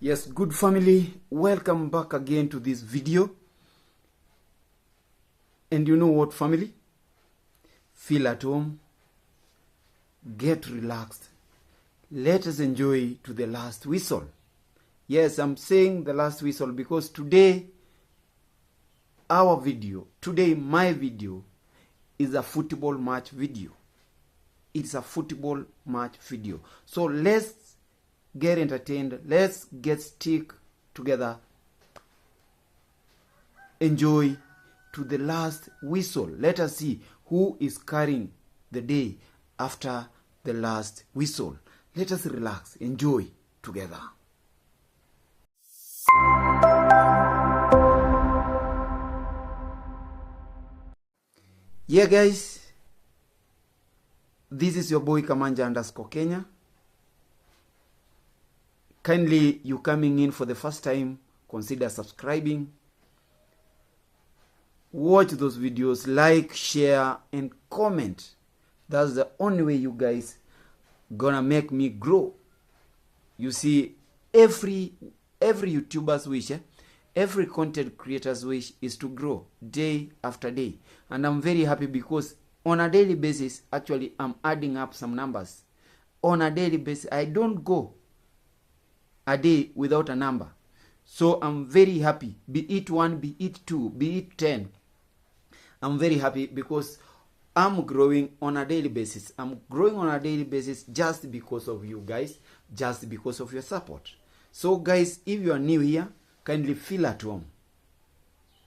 Yes, good family, welcome back again to this video. And you know what, family? Feel at home, get relaxed. Let us enjoy to the last whistle. Yes, I'm saying the last whistle because today my video is a football match video. It's a football match video. So let's get entertained. Let's get stick together. Enjoy to the last whistle. Let us see who is carrying the day after the last whistle. Let us relax. Enjoy together. Yeah, guys. This is your boy Kamanja_Kenya. Kindly, you coming in for the first time, consider subscribing. Watch those videos, like, share, and comment. That's the only way you guys gonna make me grow. You see, every YouTuber's wish, every content creator's wish is to grow day after day. And I'm very happy because on a daily basis, actually, I'm adding up some numbers. On a daily basis, I don't go a day without a number. So I'm very happy. Be it 1, be it 2, be it 10. I'm very happy because I'm growing on a daily basis. I'm growing on a daily basis just because of you guys, just because of your support. So guys, if you are new here, kindly feel at home.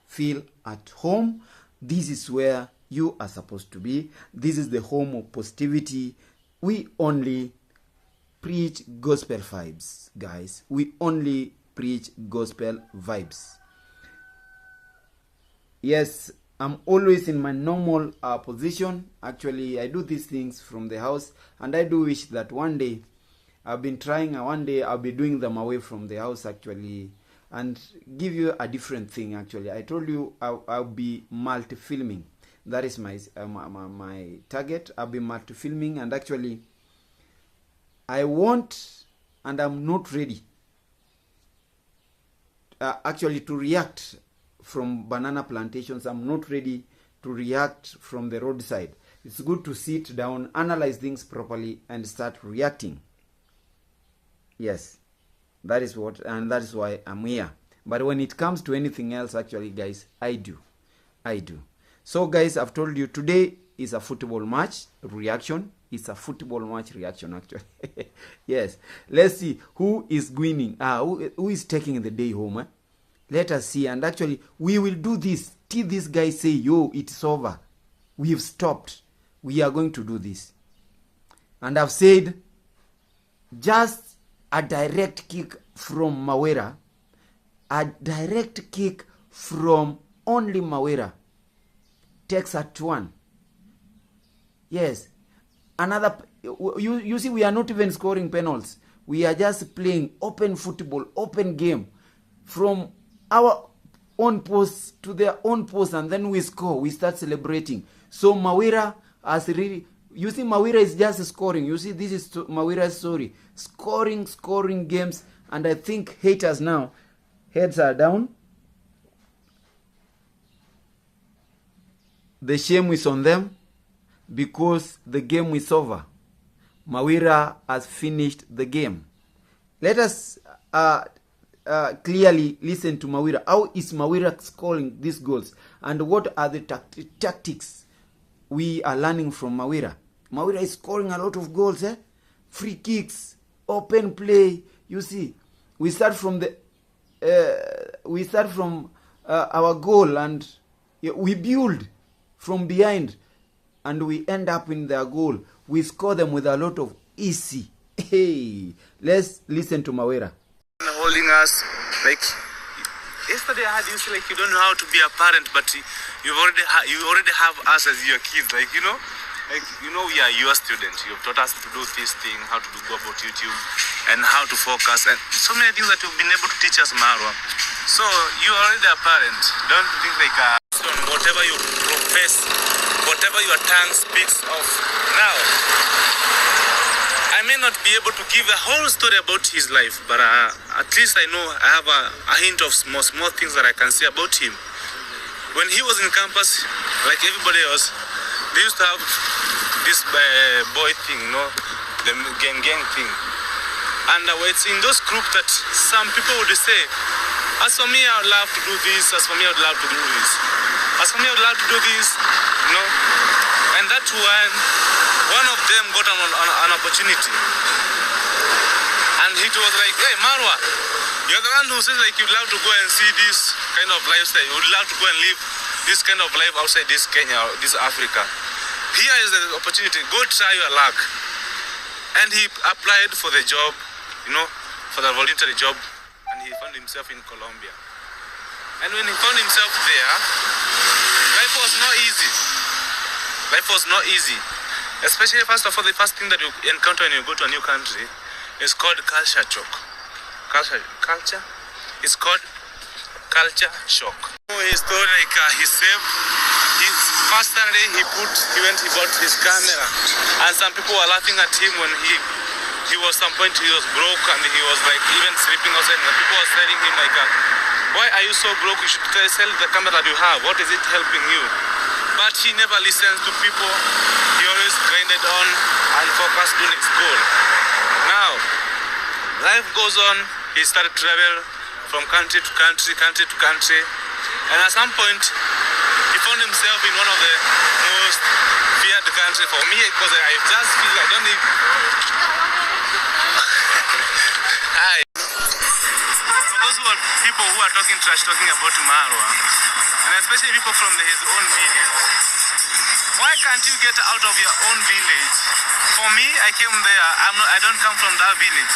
Feel at home. This is where you are supposed to be. This is the home of positivity. We only preach gospel vibes, guys. We only preach gospel vibes. Yes, I'm always in my normal position. Actually, I do these things from the house, and I do wish that one day I've been trying, one day I'll be doing them away from the house, actually, and give you a different thing. Actually, I told you I'll be multi-filming. That is my target. I'll be multi-filming, and actually I want, and I'm not ready actually to react from banana plantations. I'm not ready to react from the roadside. It's good to sit down, analyze things properly, and start reacting. Yes, that is what, and that is why I'm here. But when it comes to anything else, actually, guys, I do. So, guys, I've told you today is a football match reaction. It's a football match reaction, actually. Yes. Let's see who is winning. Who is taking the day home? Let us see. And actually, we will do this till this guy say, yo, it's over. We have stopped. We are going to do this. And I've said, just a direct kick from Mawera. A direct kick from only Mawera takes at 1. Yes. Another, you see, we are not even scoring penalties. We are just playing open football, open game from our own post to their own post, and then we score. We start celebrating. So Mawera has really, you see, Mawera is just scoring. You see, this is Mawera's story. Scoring games, and I think haters now, heads are down. The shame is on them because the game is over. Mawera has finished the game. Let us clearly listen to Mawera. How is Mawera scoring these goals? And what are the tactics we are learning from Mawera? Mawera is scoring a lot of goals. Free kicks, open play. You see, we start from our goal, and we build from behind, and we end up in their goal. We score them with a lot of easy. Hey, let's listen to Mawera. Holding us, like yesterday I had you say, like, you don't know how to be a parent, but you already have us as your kids, like, you know, we are your students. You've taught us to do this thing, how to go about YouTube, and how to focus, and so many things that you've been able to teach us, Marwa. So you are already a parent. Don't think like whatever you profess, whatever your tongue speaks of now. I may not be able to give a whole story about his life, but at least I know I have a hint of small things that I can say about him. When he was in campus, like everybody else, they used to have this boy thing, you know, the gang thing. And it's in those groups that some people would say, as for me, I would love to do this, as for me, I would love to do this. As for me, I would love to do this, you know. And that's when one of them got an opportunity. And he was like, hey, Marwa, you're the one who says like you'd love to go and see this kind of lifestyle. You would love to go and live this kind of life outside this Kenya, this Africa. Here is the opportunity. Go try your luck. And he applied for the job, you know, for the voluntary job. And he found himself in Colombia. And when he found himself there, life was not easy. Life was not easy. Especially first of all, the first thing that you encounter when you go to a new country is called culture shock. Culture? It's called culture shock. His story, like he saved his first Saturday, he bought his camera, and some people were laughing at him when he was some point he was broke and he was like even sleeping outside. And people were telling him like, why are you so broke? You should sell the camera that you have. What is it helping you? But he never listens to people. He always grinded on and focused on his goal. Now, life goes on. He started travel from country to country, and at some point, he found himself in one of the most feared countries for me, because I just feel I don't need. Hi. For those people who are talking trash, talking about Marwa, and especially people from his own village, why can't you get out of your own village? For me, I came there. I don't come from that village,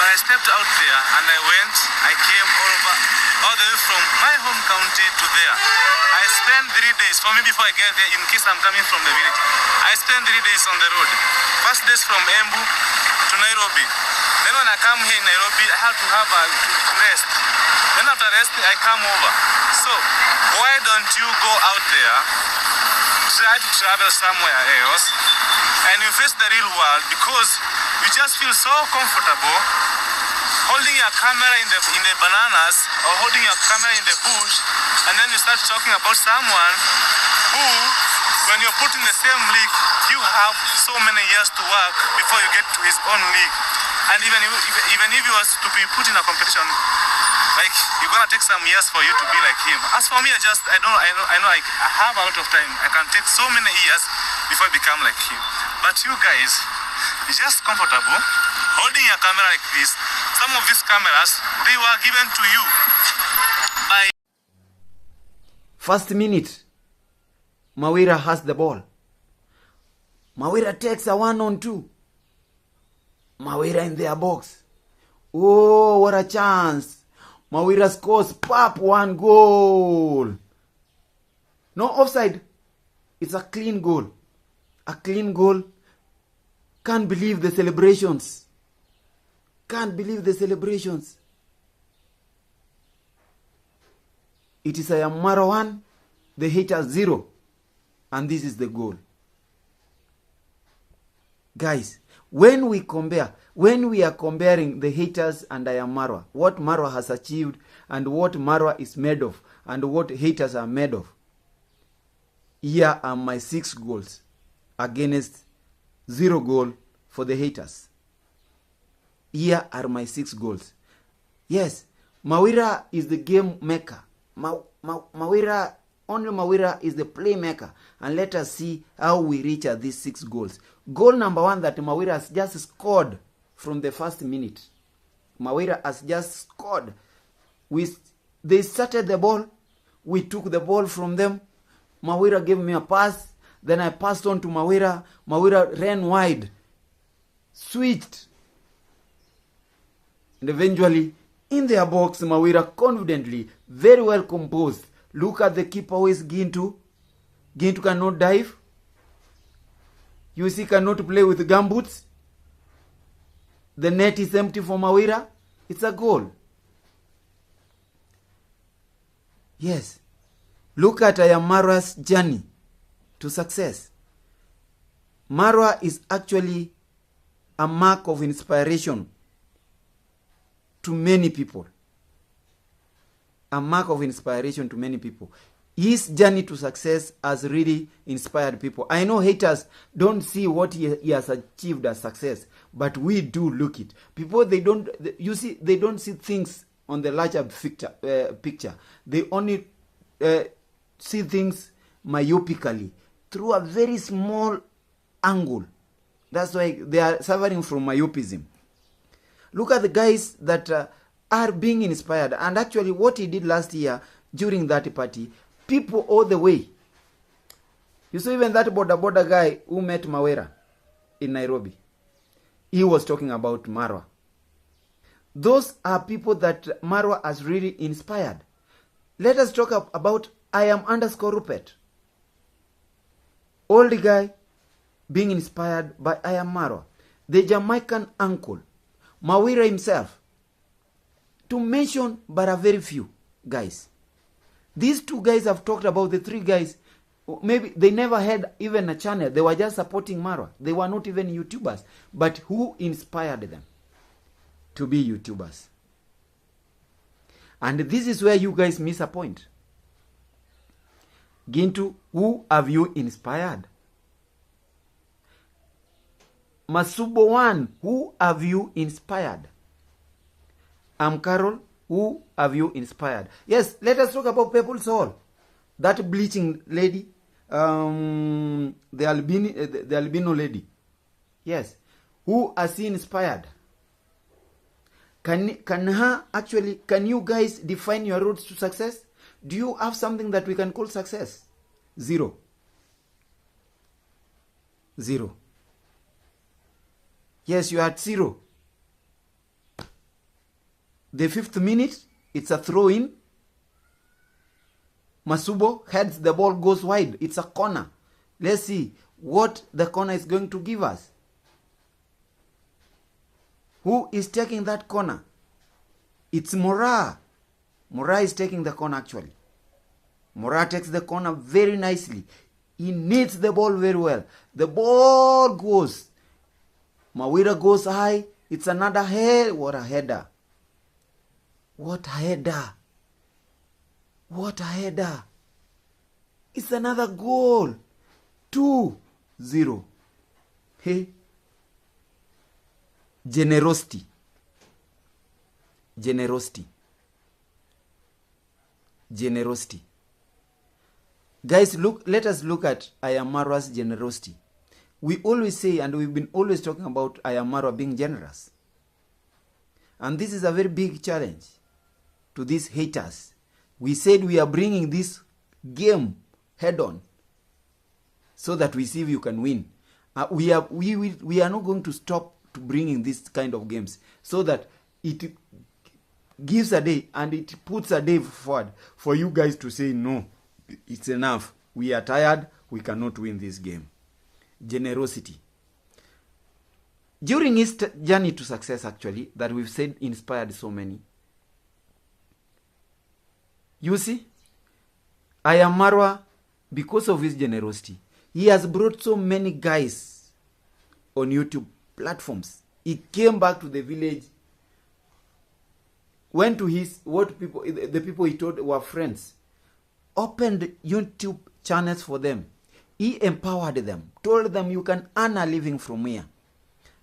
but I stepped out there and I came all the way from my home county to there. I spent 3 days. For me, before I get there, in case I'm coming from the village, I spent 3 days on the road. First days from Embu to Nairobi. Then when I come here in Nairobi, I have to have a rest. Then after resting, I come over. So why don't you go out there, try to travel somewhere else, and you face the real world, because you just feel so comfortable holding your camera in the bananas or holding your camera in the bush, and then you start talking about someone who, when you're put in the same league, you have so many years to work before you get to his own league. And even if you was to be put in a competition, like, you're gonna take some years for you to be like him. As for me, I know I have a lot of time. I can take so many years before I become like him. But you guys, you're just comfortable holding your camera like this. Some of these cameras, they were given to you by... First minute, Mawira has the ball. Mawira takes a 1-on-2. Mawira in their box. Oh, what a chance. Mawira scores, pop, 1 goal. No offside. It's a clean goal. A clean goal. Can't believe the celebrations. Can't believe the celebrations. It is a Marwa 1, the haters 0. And this is the goal. Guys, when we are comparing the haters and Marwa, what Marwa has achieved and what Marwa is made of and what haters are made of, here are my 6 goals against 0 goal for the haters. Here are my 6 goals. Yes, Mawira is the game maker. Only Mawira is the playmaker. And let us see how we reach these 6 goals. Goal number 1 that Mawira has just scored from the first minute. Mawira has just scored. They started the ball. We took the ball from them. Mawira gave me a pass. Then I passed on to Mawira. Mawira ran wide. Switched. And eventually, in their box, Mawira confidently, very well composed. Look at the keeper who is Gintu. Gintu cannot dive. You see, cannot play with gumboots. The net is empty for Mawira. It's a goal. Yes. Look at Marwa's journey to success. Marwa is actually a mark of inspiration to many people. A mark of inspiration to many people. His journey to success has really inspired people. I know haters don't see what he has achieved as success, but we do look it. People, they don't see things on the larger picture. They only see things myopically through a very small angle. That's why they are suffering from myopism. Look at the guys that are being inspired. And actually what he did last year during that party, people all the way. You saw even that border guy who met Mawera in Nairobi. He was talking about Marwa. Those are people that Marwa has really inspired. Let us talk about I am _ Rupert. Old guy being inspired by I am Marwa. The Jamaican uncle, Mawera himself. To mention but a very few guys. These two guys have talked about the three guys. Maybe they never had even a channel. They were just supporting Marwa. They were not even YouTubers. But who inspired them to be YouTubers? And this is where you guys miss a point. Gintu, who have you inspired? Masubo One, who have you inspired? Carol, who have you inspired? Yes, let us talk about Purple Soul. That bleaching lady, the albino lady. Yes. Who has he inspired? Can you guys define your roads to success? Do you have something that we can call success? Zero. Yes, you are at 0. The 5th minute, it's a throw-in. Masubo heads the ball, goes wide. It's a corner. Let's see what the corner is going to give us. Who is taking that corner? It's Mira. Mira is taking the corner actually. Mira takes the corner very nicely. He needs the ball very well. The ball goes. Mawera goes high. It's another head. What a header. What a header. What a header. It's another goal. 2-0. Hey. Generosity. Guys, let us look at Marwa's generosity. We always say, and we've been always talking about Marwa being generous. And this is a very big challenge to these haters. We said we are bringing this game head on so that we see if you can win. We are not going to stop to bringing this kind of games so that it gives a day and it puts a day forward for you guys to say, no, it's enough. We are tired. We cannot win this game. Generosity. During his journey to success, actually, that we've said inspired so many. You see, Marwa, because of his generosity, he has brought so many guys on YouTube platforms. He came back to the village, went to the people he told were friends, opened YouTube channels for them. He empowered them, told them you can earn a living from here.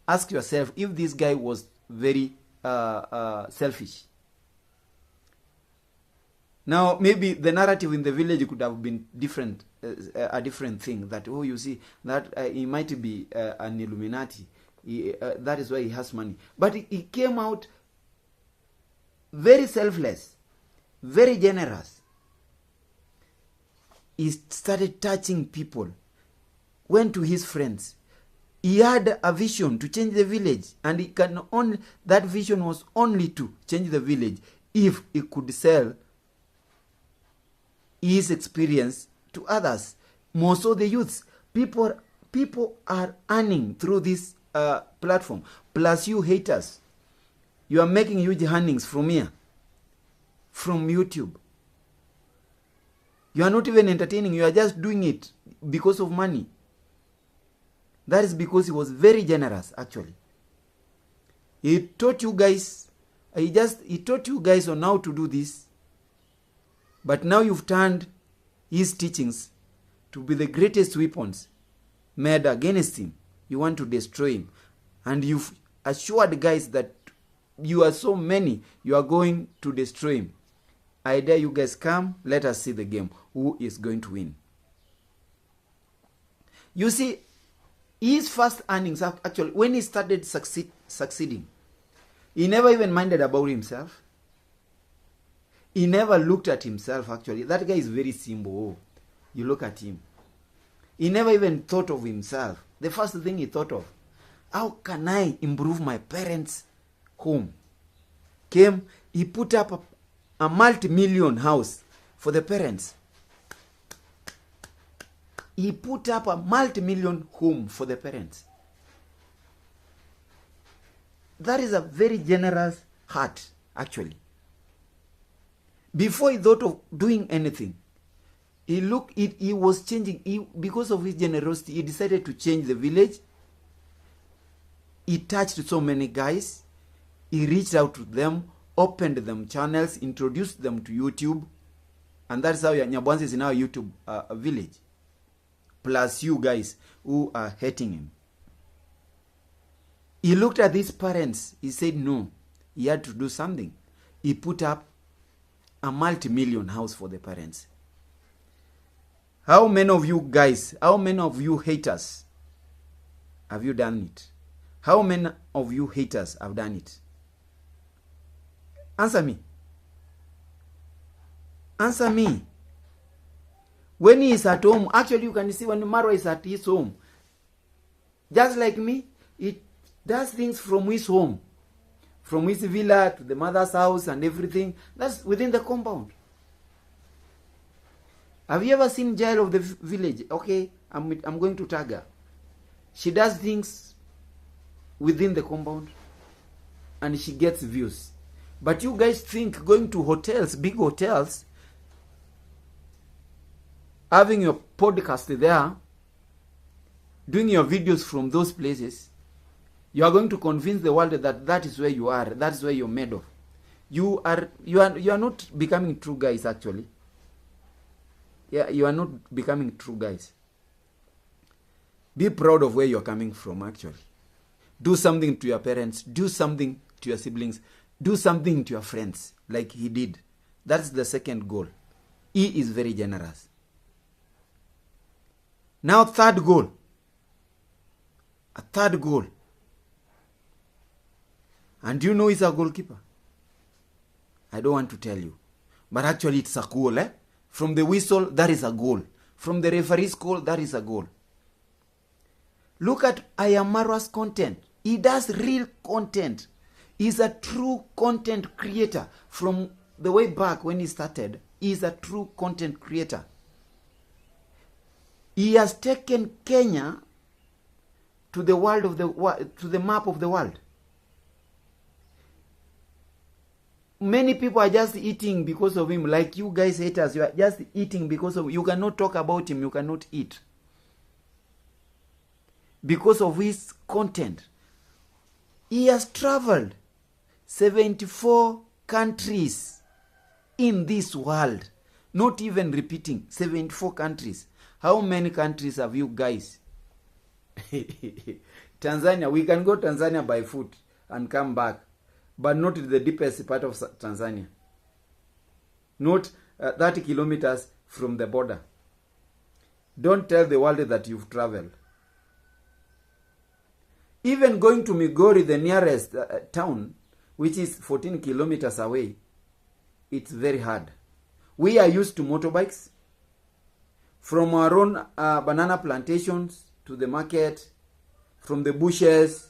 Ask yourself if this guy was very selfish. Now, maybe the narrative in the village could have been different, a different thing. That, oh, you see, that he might be an Illuminati. That is why he has money. But he came out very selfless, very generous. He started touching people, went to his friends. He had a vision to change the village, and that vision was only to change the village if he could sell his experience to others. More so the youths. People are earning through this platform. Plus you haters, you are making huge earnings from here, from YouTube. You are not even entertaining. You are just doing it because of money. That is because he was very generous, actually. He taught you guys He taught you guys on how to do this. But now you've turned his teachings to be the greatest weapons made against him. You want to destroy him. And you've assured guys that you are so many, you are going to destroy him. I dare you guys, come, let us see the game. Who is going to win? You see, his first earnings, actually, when he started succeeding, he never even minded about himself. He never looked at himself, actually. That guy is very simple. You look at him. He never even thought of himself. The first thing he thought of, how can I improve my parents' home? He put up a multi-million house for the parents. He put up a multi-million home for the parents. That is a very generous heart, actually. Before he thought of doing anything, he was changing. Because of his generosity, he decided to change the village. He touched so many guys. He reached out to them, opened them channels, introduced them to YouTube. And that's how Nyabohanse is now a YouTube village. Plus you guys who are hating him. He looked at these parents. He said no. He had to do something. He put up a multi-million house for the parents. How many of you guys, how many of you haters have you done it? How many of you haters have done it? Answer me. Answer me. When he is at home, actually you can see when Marwa is at his home, just like me, he does things from his home. From his villa to the mother's house and everything. That's within the compound. Have you ever seen Jail of the village? Okay, I'm going to tag her. She does things within the compound and she gets views. But you guys think going to hotels, big hotels, having your podcast there, doing your videos from those places, you are going to convince the world that that is where you are, that is where you're made of. You are not becoming true guys, actually. Yeah, you are not becoming true guys. Be proud of where you're coming from, actually. Do something to your parents. Do something to your siblings. Do something to your friends, like he did. That's the second goal. He is very generous. Now, third goal. A third goal. And you know he's a goalkeeper. I don't want to tell you. But actually it's a goal. From the whistle, that is a goal. From the referee's call, that is a goal. Look at Marwa's content. He does real content. He's a true content creator. From the way back when he started, he's a true content creator. He has taken Kenya to the world of to the map of the world. Many people are just eating because of him. Like you guys haters, you are just eating because of... You cannot talk about him. You cannot eat. Because of his content. He has traveled 74 countries in this world. Not even repeating. 74 countries. How many countries have you guys? Tanzania. We can go Tanzania by foot and come back. But not the deepest part of Tanzania. Not 30 kilometers from the border. Don't tell the world that you've traveled. Even going to Migori, the nearest town, which is 14 kilometers away, it's very hard. We are used to motorbikes. From our own banana plantations to the market, from the bushes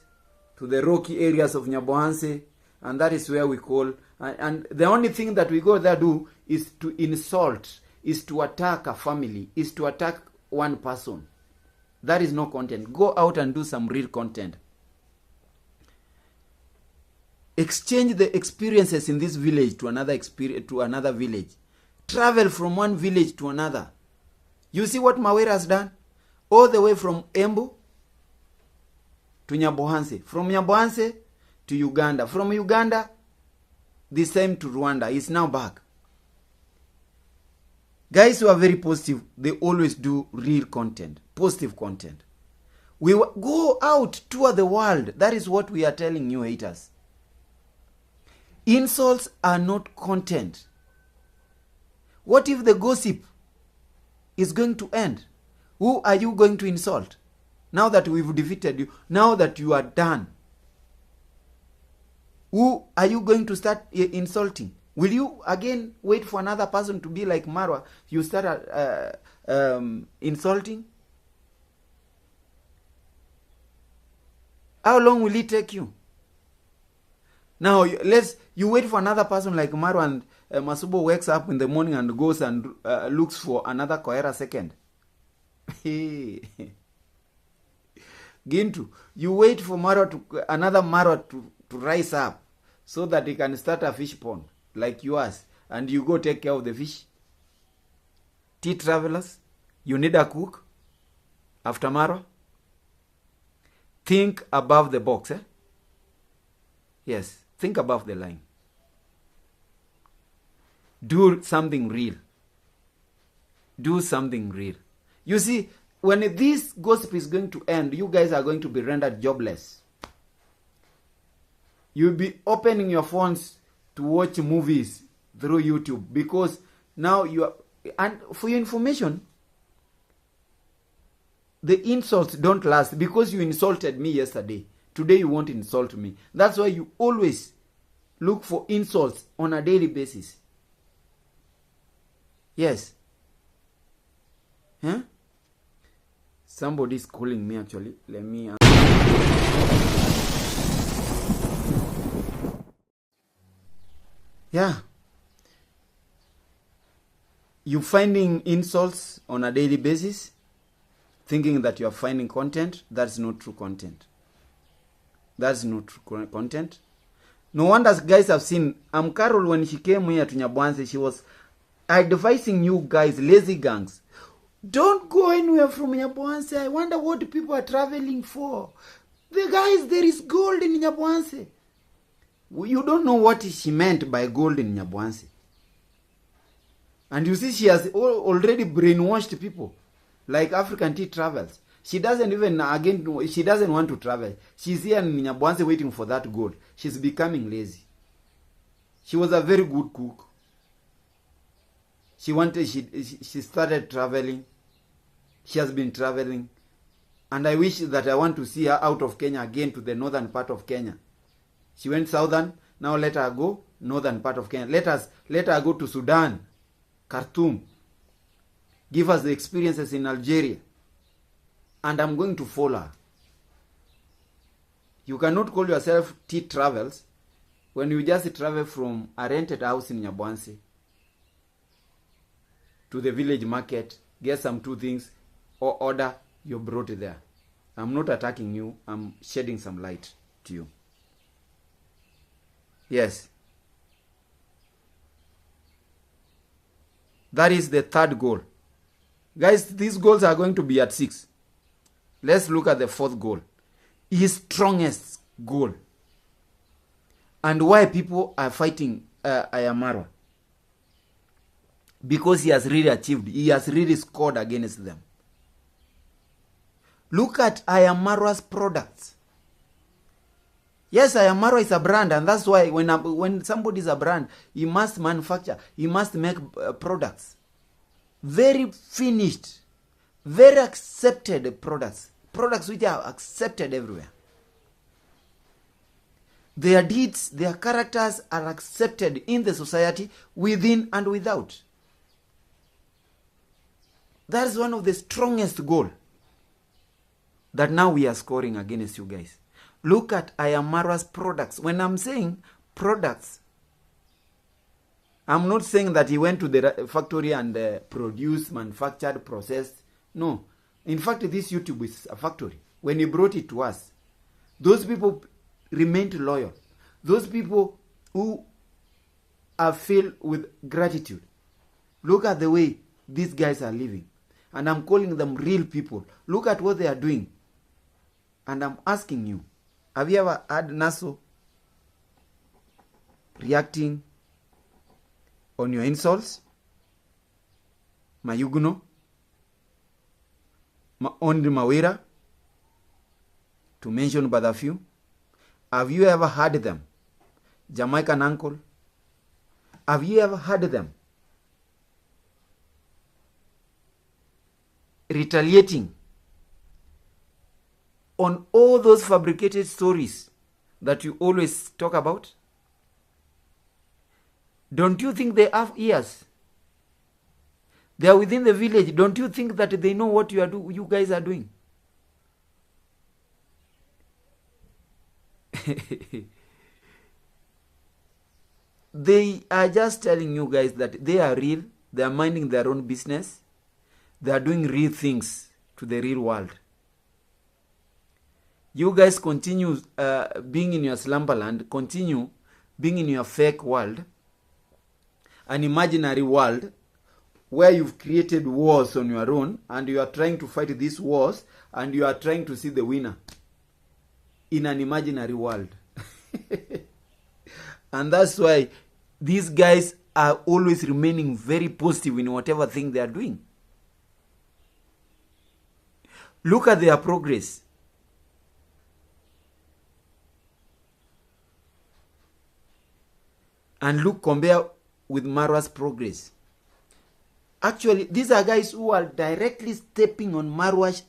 to the rocky areas of Nyabohanse. And that is where we call, and the only thing that we go there do is to insult, is to attack a family, is to attack one person. That is no content. Go out and do some real content. Exchange the experiences in this village to another village. Travel from one village to another. You see what Mawera has done? All the way from Embu to Nyabohanse. From Nyabohanse to Uganda. From Uganda The same to Rwanda. It's now back. Guys who are very positive, they always do real content, positive content. We go out, tour the world. That is what we are telling you haters. Insults are not content. What if the gossip is going to end? Who are you going to insult? Now that we've defeated you, now that you are done, who are you going to start insulting? Will you again wait for another person to be like Marwa? You start insulting? How long will it take you? Now, you wait for another person like Marwa, and Masubo wakes up in the morning and goes and looks for another Koera second. Gintu, you wait for another Marwa to rise up so that he can start a fish pond like yours, and you go take care of the fish. Tea travelers, you need a cook after Marwa. Think above the box, eh? Yes, think above the line. Do something real. Do something real. You see, when this gossip is going to end, you guys are going to be rendered jobless. You'll be opening your phones to watch movies through YouTube, because now you are, and for your information, the insults don't last. Because you insulted me yesterday, today you won't insult me. That's why you always look for insults on a daily basis. Yes. Huh? Somebody's calling me actually. Let me yeah. You finding insults on a daily basis, thinking that you are finding content. That's not true content. That's not true content. No wonder guys have seen Carol, when she came here to Nyabwanse, she was advising you guys, lazy gangs, don't go anywhere from Nyabwanse. I wonder what people are traveling for. The guys, there is gold in Nyabwanse. You don't know what she meant by gold in Nyabwanse. And you see, she has already brainwashed people. Like African Tea travels. She doesn't even, she doesn't want to travel. She's here in Nyabwanse waiting for that gold. She's becoming lazy. She was a very good cook. She started traveling. She has been traveling. And I wish that I want to see her out of Kenya again to the northern part of Kenya. She went southern. Now let her go northern part of Kenya. Let her go to Sudan, Khartoum. Give us the experiences in Algeria. And I'm going to follow her. You cannot call yourself Tea Travels when you just travel from a rented house in Nyabwanse to the village market, get some 2 things, or order, you're brought there. I'm not attacking you. I'm shedding some light to you. Yes. That is the 3rd goal. Guys, these goals are going to be at 6. Let's look at the 4th goal. His strongest goal. And why people are fighting Marwa. Because he has really achieved. He has really scored against them. Look at Marwa's products. Yes, Marwa is a brand, and that's why when somebody is a brand, he must manufacture, he must make products. Very finished, very accepted products. Products which are accepted everywhere. Their deeds, their characters are accepted in the society, within and without. That is one of the strongest goals that now we are scoring against you guys. Look at Marwa's products. When I'm saying products, I'm not saying that he went to the factory and produced, manufactured, processed. No. In fact, this YouTube is a factory. When he brought it to us, those people remained loyal. Those people who are filled with gratitude. Look at the way these guys are living. And I'm calling them real people. Look at what they are doing. And I'm asking you, have you ever had Naso? reacting on your insults, Mayuguno, Ondri Mawira, to mention but a few. Have you ever heard them? Jamaican uncle. Have you ever heard them retaliating on all those fabricated stories that you always talk about? Don't you think they have ears? They are within the village. Don't you think that they know what you guys are doing? They are just telling you guys that they are real. They are minding their own business. They are doing real things to the real world. You guys continue being in your slumberland, continue being in your fake world, an imaginary world where you've created wars on your own and you are trying to fight these wars and you are trying to see the winner in an imaginary world. And that's why these guys are always remaining very positive in whatever thing they are doing. Look at their progress. And look, compare with Marwa's progress. Actually, these are guys who are directly stepping on Marwa's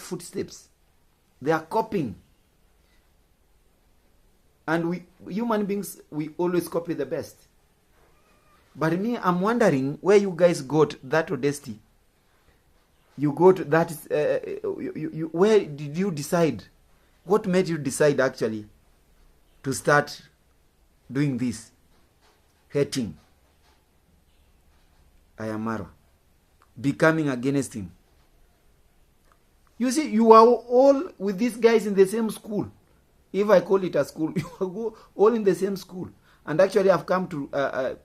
footsteps. They are copying. And we, human beings, we always copy the best. But me, I'm wondering where you guys got that audacity. You got that, where did you decide? What made you decide actually to start doing this? Hating Marwa, becoming against him. You see, you are all with these guys in the same school. If I call it a school, you are all in the same school. And actually I've come to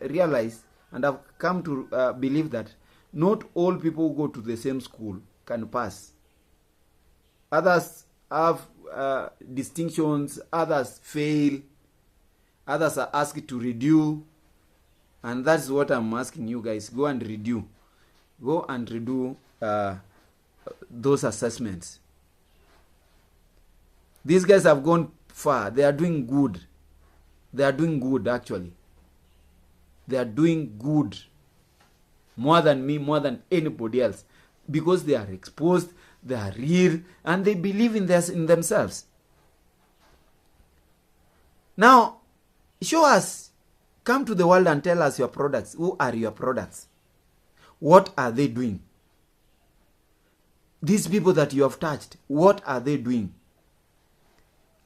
realize and I've come to believe that not all people who go to the same school can pass. Others have distinctions, others fail, others are asked to redo. And that's what I'm asking you guys. Go and redo. Go and redo those assessments. These guys have gone far. They are doing good. They are doing good, actually. They are doing good. More than me, more than anybody else. Because they are exposed, they are real, and they believe in themselves. Now, show us. Come to the world and tell us your products. Who are your products? What are they doing? These people that you have touched, what are they doing?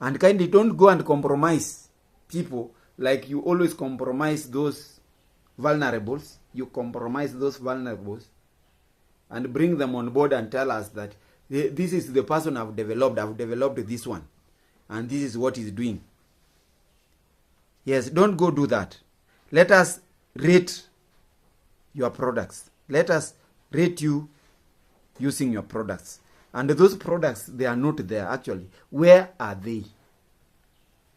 And kindly don't go and compromise people like you always compromise those vulnerables. You compromise those vulnerables and bring them on board and tell us that this is the person I've developed this one. And this is what he's doing. Yes, don't go do that. Let us rate your products. Let us rate you using your products. And those products, they are not there actually. Where are they?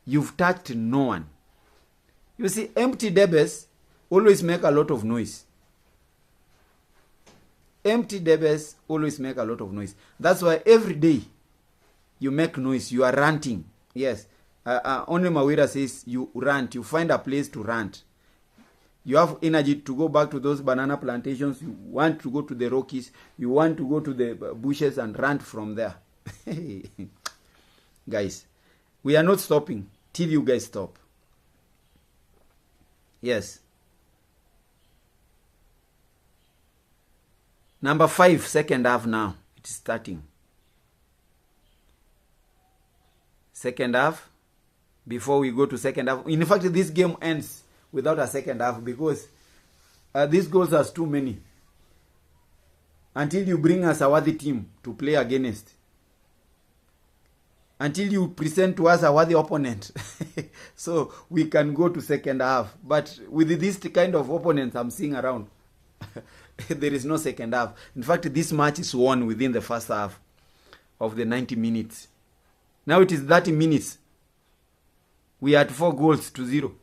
You've touched no one. You see, empty debes always make a lot of noise. Empty debes always make a lot of noise. That's why every day you make noise. You are ranting. Yes. Only Mawira says you rant. You find a place to rant. You have energy to go back to those banana plantations. You want to go to the Rockies. You want to go to the bushes and rant from there. Guys, we are not stopping till you guys stop. Yes. Number 5, second half now. It is starting. Second half. Before we go to second half. In fact, this game ends without a second half because these goals are too many. Until you bring us a worthy team to play against. Until you present to us a worthy opponent. So we can go to second half. But with this kind of opponents I'm seeing around, there is no second half. In fact, this match is won within the first half of the 90 minutes. Now it is 30 minutes. We had 4-0.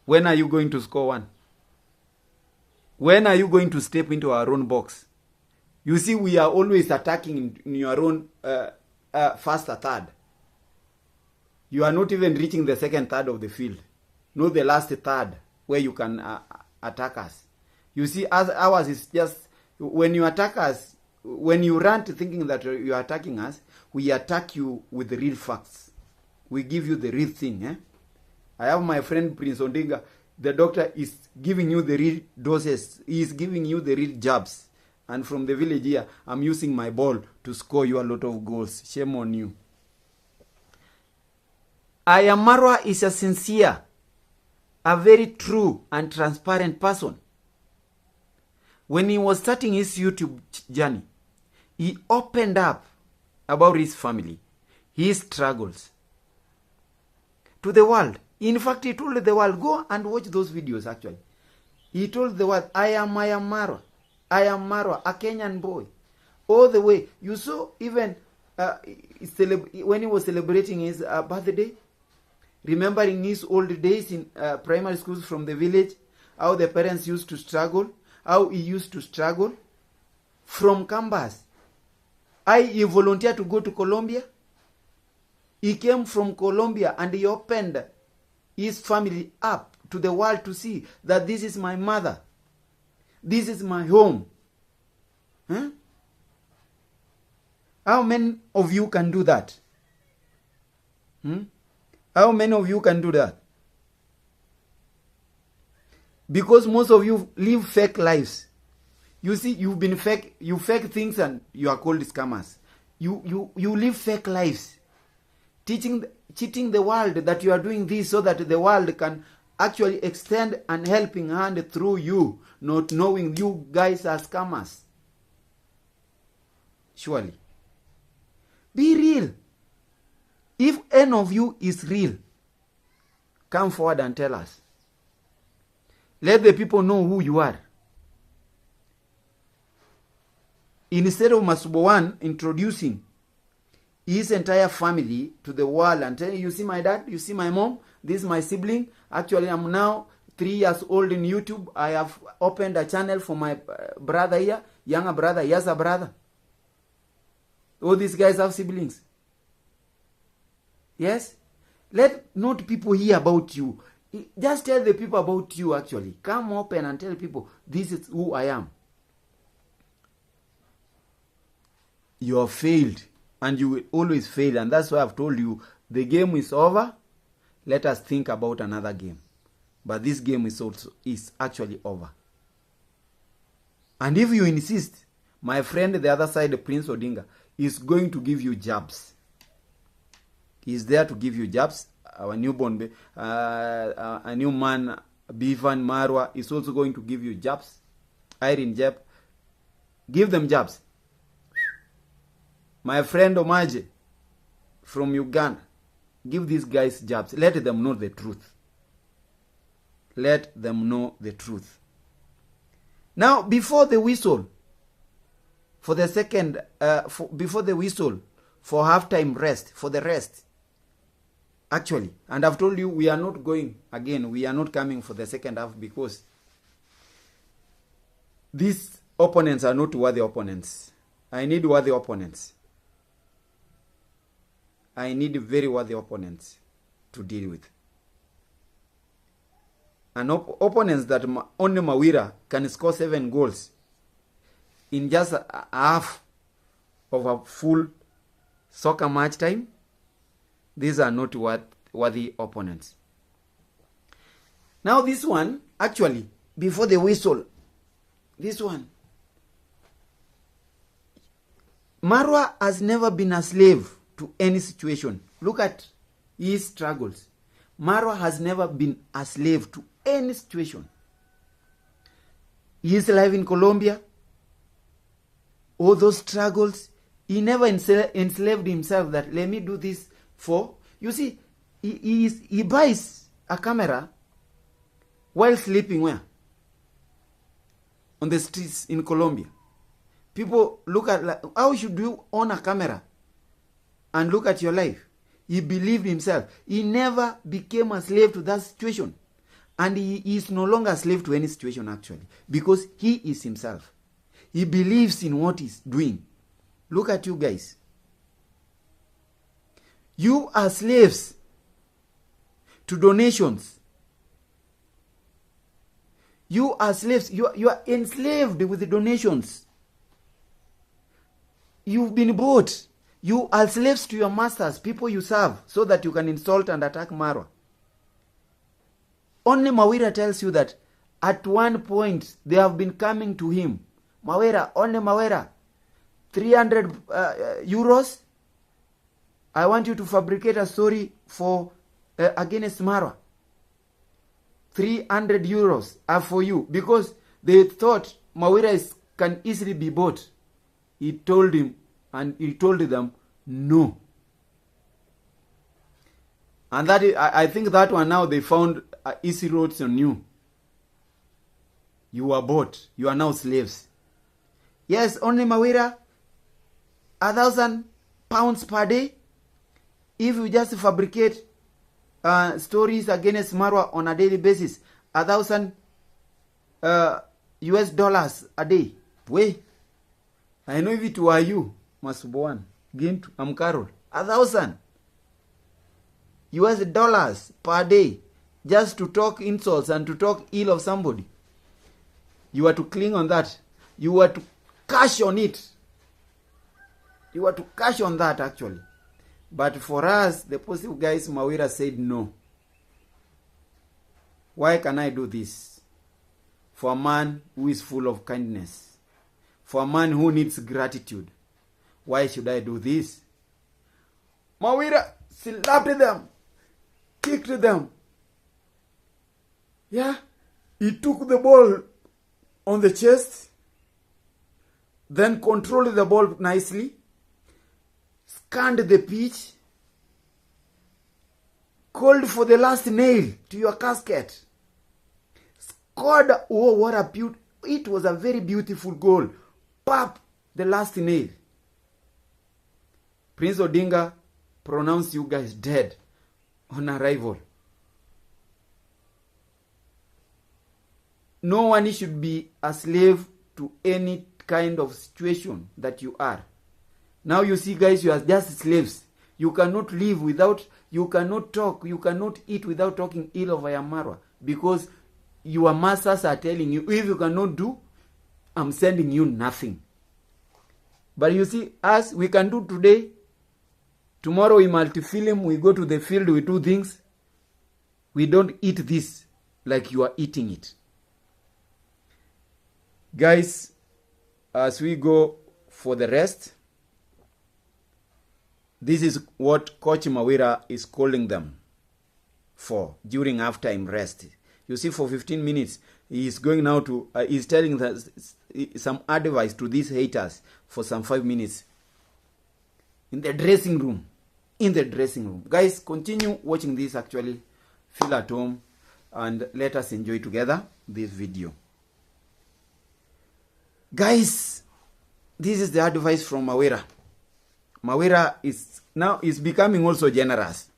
When are you going to score one? When are you going to step into our own box? You see, we are always attacking in your own first or third. You are not even reaching the second third of the field. Not the last third where you can attack us. You see, ours is just, when you attack us, when you run thinking that you are attacking us, we attack you with the real facts. We give you the real thing. I have my friend Prince Ondinga. The doctor is giving you the real doses. He is giving you the real jabs. And from the village here, I'm using my ball to score you a lot of goals. Shame on you. Marwa is a sincere, a very true and transparent person. When he was starting his YouTube journey, he opened up about his family, his struggles to the world. In fact, he told the world, go and watch those videos actually. He told the world, I am Marwa. I am Marwa, a Kenyan boy. All the way. You saw even when he was celebrating his birthday, remembering his old days in primary schools from the village, how the parents used to struggle, how he used to struggle from campus. He volunteered to go to Colombia. He came from Colombia and he opened his family up to the world to see that this is my mother. This is my home. Huh? How many of you can do that? How many of you can do that? Because most of you live fake lives. You see, you've been fake. You fake things and you are called scammers. You live fake lives, cheating the world that you are doing this so that the world can actually extend an helping hand through you, not knowing you guys are scammers. Surely. Be real. If any of you is real, come forward and tell us. Let the people know who you are. Instead of Masubowan introducing his entire family to the world and telling, you see my dad, you see my mom, this is my sibling. Actually, I'm now 3 years old in YouTube. I have opened a channel for my brother here, younger brother, he has a brother. All these guys have siblings. Yes? Let not people hear about you. Just tell the people about you actually. Come open and tell people, this is who I am. You have failed. And you will always fail. And that's why I've told you, the game is over. Let us think about another game. But this game is actually over. And if you insist, my friend, the other side, Prince Odinga, is going to give you jabs. He's there to give you jabs. Our newborn, a new man, Bivan Marwa, is also going to give you jabs. Irene Jeb. Give them jabs. My friend Omaje from Uganda, give these guys jabs. Let them know the truth. Let them know the truth. Now, before the whistle, for the second, before the whistle, for halftime rest, for the rest, actually, and I've told you we are not going, again, we are not coming for the second half because these opponents are not worthy opponents. I need worthy opponents. I need very worthy opponents to deal with. And opponents that only Mira can score 7 goals in just a half of a full soccer match time. These are not worthy opponents. Now this one, actually, before the whistle, this one, Marwa has never been a slave to any situation. Look at his struggles. Marwa has never been a slave to any situation. He is alive in Colombia. All those struggles, he never enslaved himself that let me do this for. You see, he buys a camera while sleeping where? On the streets in Colombia. People look at, like, how should you own a camera and look at your life? He believed himself. He never became a slave to that situation. And he is no longer a slave to any situation actually. Because he is himself. He believes in what he's doing. Look at you guys. You are slaves to donations. You are slaves. You are enslaved with the donations. You've been bought. You are slaves to your masters, people you serve, so that you can insult and attack Marwa. Only Mawira tells you that at one point they have been coming to him. Mawira, only Mawira, 300 euros. I want you to fabricate a story for against Marwa. 300 euros are for you, because they thought Mawira can easily be bought. He told him, and he told them no. And that I think that one now they found easy roads on you. You were bought. You are now slaves. Yes, only Mawira, 1,000 pounds per day. If you just fabricate stories against Marwa on a daily basis, 1,000 US dollars a day. Wait, I know if it were you, Masubuan, Gintu, Amkarol, 1,000 US dollars per day just to talk insults and to talk ill of somebody. You are to cling on that. You are to cash on it. You are to cash on that actually. But for us, the positive guys, Mawira said no. Why can I do this? For a man who is full of kindness. For a man who needs gratitude. Why should I do this? Mawira slapped them. Kicked them. Yeah. He took the ball on the chest. Then controlled the ball nicely. Scanned the pitch. Called for the last nail to your casket. Scored. Oh, what a beauty. It was a very beautiful goal. Pop, the last nail. Prince Odinga pronounced you guys dead on arrival. No one should be a slave to any kind of situation that you are. Now you see guys, you are just slaves. You cannot live without, you cannot talk, you cannot eat without talking ill of Marwa. Because your masters are telling you, if you cannot do, I'm sending you nothing. But you see, us, we can do today. Tomorrow we multi-film, we go to the field, we do things. We don't eat this like you are eating it. Guys, as we go for the rest, this is what Coach Mawira is calling them for during halftime rest. You see, for 15 minutes, he is going now to, he's telling some advice to these haters for some 5 minutes. In the dressing room. In the dressing room. Guys, continue watching this actually. Feel at home. And let us enjoy together this video. Guys, this is the advice from Mawira. Mawira is now becoming also generous.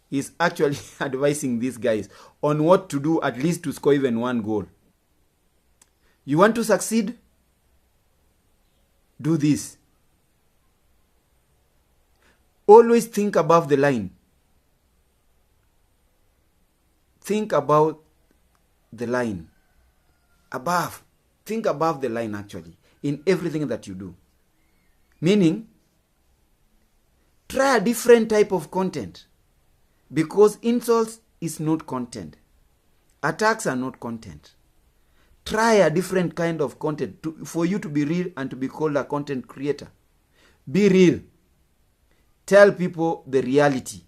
He's actually advising these guys on what to do, at least to score even one goal. You want to succeed? Do this. Always think above the line. Think about the line. Above. Think above the line actually. In everything that you do. Meaning, try a different type of content. Because insults is not content. Attacks are not content. Try a different kind of content for you to be real and to be called a content creator. Be real. Tell people the reality.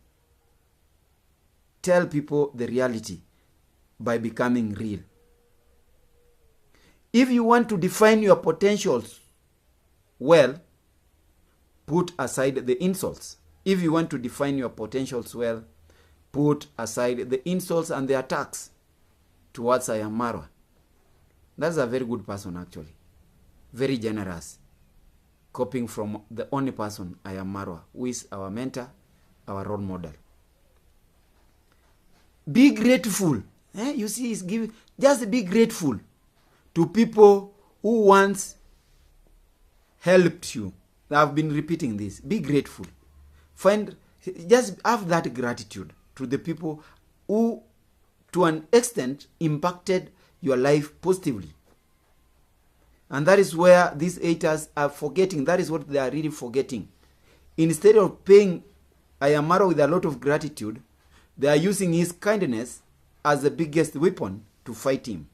Tell people the reality by becoming real. If you want to define your potentials well, put aside the insults. If you want to define your potentials well, put aside the insults and the attacks towards Marwa. That's a very good person actually. Very generous. Copying from the only person, Marwa, who is our mentor, our role model. Be grateful. You see, it's giving. Just be grateful to people who once helped you. I've been repeating this. Be grateful. Just have that gratitude to the people who, to an extent, impacted your life positively. And that is where these haters are forgetting. That is what they are really forgetting. Instead of paying Marwa with a lot of gratitude, they are using his kindness as the biggest weapon to fight him.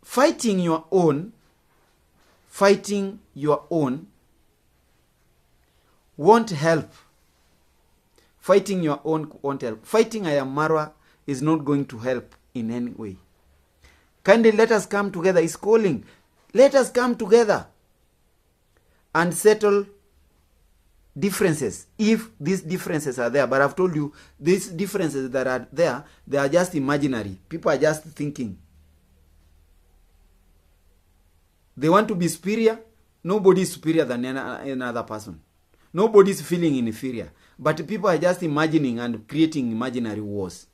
Fighting your own won't help. Fighting your own won't help. Fighting Marwa is not going to help in any way. Kindly let us come together. He's calling. Let us come together and settle differences, if these differences are there. But I've told you, these differences that are there, they are just imaginary. People are just thinking. They want to be superior. Nobody is superior than another person. Nobody is feeling inferior. But people are just imagining and creating imaginary wars.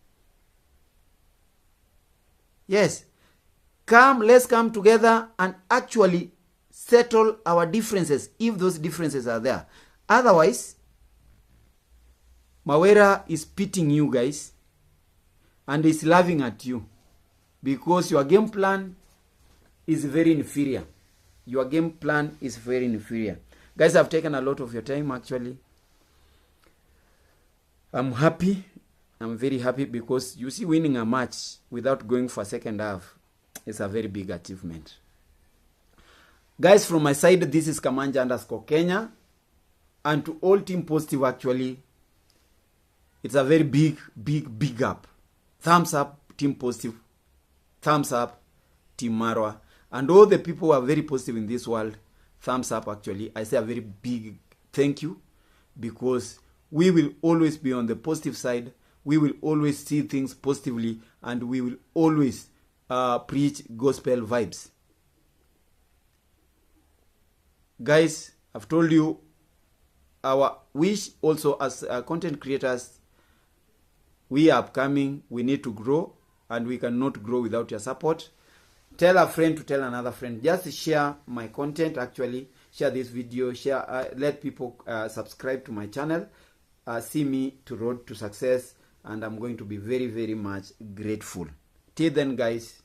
Yes. Let's come together and actually settle our differences, if those differences are there. Otherwise, Mawera is pitying you guys and is laughing at you because your game plan is very inferior. Your game plan is very inferior. Guys, I've taken a lot of your time actually. I'm happy. I'm very happy because you see, winning a match without going for second half is a very big achievement. Guys, from my side, this is Kamanja_Kenya. And to all Team Positive, actually, it's a very big up. Thumbs up, Team Positive. Thumbs up, Team Marwa. And all the people who are very positive in this world, thumbs up, actually. I say a very big thank you, because we will always be on the positive side. We will always see things positively, and we will always preach gospel vibes. Guys, I've told you, our wish also as content creators, we are upcoming, we need to grow, and we cannot grow without your support. Tell a friend to tell another friend. Just share my content, actually. Share this video, share, let people subscribe to my channel, see me to road to success, and I'm going to be very much grateful. Till then, guys,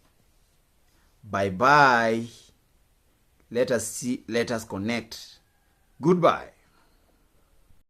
bye bye. Let us connect. Goodbye.